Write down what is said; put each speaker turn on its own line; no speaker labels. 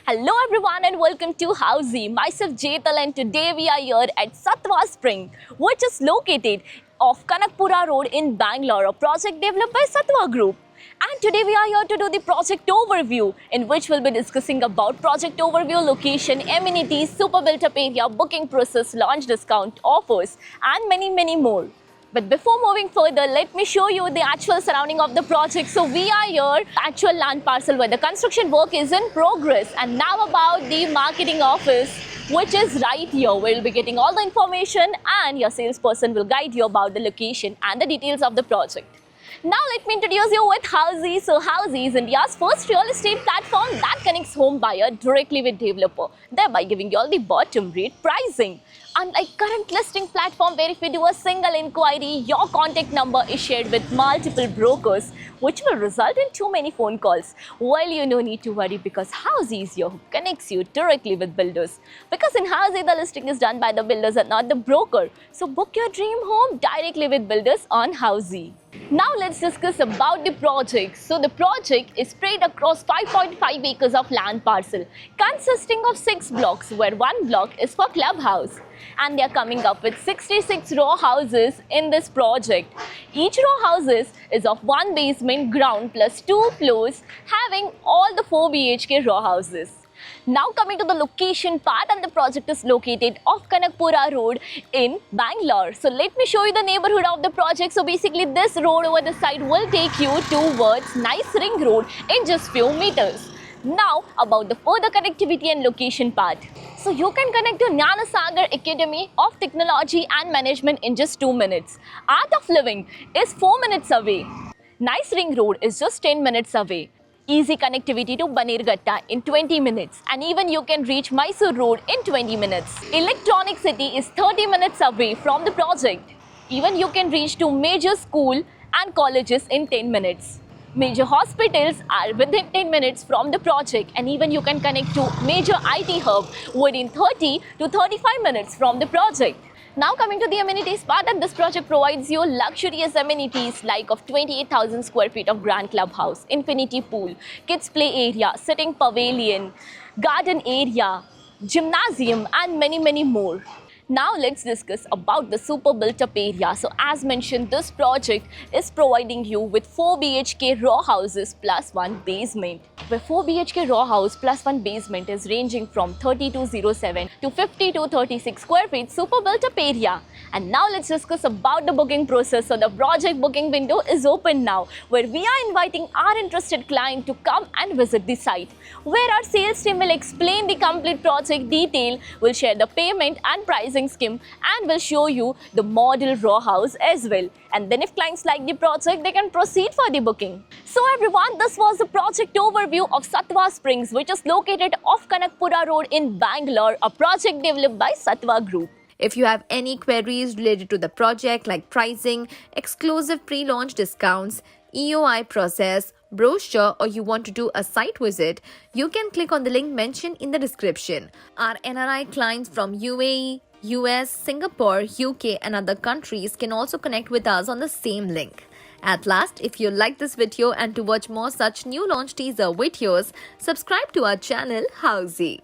Hello everyone and welcome to Housey. Myself Jetal and today we are here at Satwa Spring, which is located off Kanakpura Road in Bangalore, a project developed by Satwa Group. And today we are here to do the project overview, in which we'll be discussing about project overview, location, amenities, super built up area, booking process, launch discount, offers and many more. But before moving further, let me show you the actual surrounding of the project. So we are here, actual land parcel where the construction work is in progress. And now about the marketing office, which is right here. We'll be getting all the information and your salesperson will guide you about the location and the details of the project. Now let me introduce you with Housey. So Housey is India's first real estate platform that connects home buyer directly with developer, thereby giving you all the bottom rate pricing. Unlike current listing platform where if you do a single inquiry, your contact number is shared with multiple brokers, which will result in too many phone calls. Well, you no need to worry because Housey is here who connects you directly with builders. Because in Housey, the listing is done by the builders and not the broker. So book your dream home directly with builders on Housey. Now let's discuss about the project. So the project is spread across 5.5 acres of land parcel consisting of 6 blocks where one block is for clubhouse. And they are coming up with 66 row houses in this project. Each row houses is of 1 basement, ground plus 2 floors, having all the 4 BHK row houses. Now coming to the location part, and the project is located off Kanakpura Road in Bangalore. So let me show you the neighborhood of the project. So basically this road over the side will take you towards Nice Ring Road in just few meters. Now about the further connectivity and location part. So you can connect to Gnanasagar Academy of Technology and Management in just 2 minutes. Art of Living is 4 minutes away. Nice Ring Road is just 10 minutes away. Easy connectivity to Banerghatta in 20 minutes, and even you can reach Mysore Road in 20 minutes. Electronic City is 30 minutes away from the project. Even you can reach to major school and colleges in 10 minutes. Major hospitals are within 10 minutes from the project, and even you can connect to major IT hub within 30 to 35 minutes from the project. Now coming to the amenities part, and this project provides you luxurious amenities like of 28,000 square feet of grand clubhouse, infinity pool, kids play area, sitting pavilion, garden area, gymnasium and many more. Now let's discuss about the super built up area. So as mentioned, this project is providing you with 4 BHK row houses plus 1 basement. Where 4 BHK row house plus 1 basement is ranging from 3207 to 5236 square feet super built up area. And now let's discuss about the booking process. So the project booking window is open now, where we are inviting our interested client to come and visit the site, where our sales team will explain the complete project detail, will share the payment and pricing scheme, and will show you the model row house as well. And then if clients like the project, they can proceed for the booking. So everyone, this was the project overview of Satwa Springs, which is located off Kanakpura Road in Bangalore, a project developed by Satwa Group.
If you have any queries related to the project like pricing, exclusive pre-launch discounts, EOI process, brochure, or you want to do a site visit, you can click on the link mentioned in the description. Our NRI clients from UAE, US, Singapore, UK and other countries can also connect with us on the same link. At last, if you like this video and to watch more such new launch teaser videos, subscribe to our channel Housey.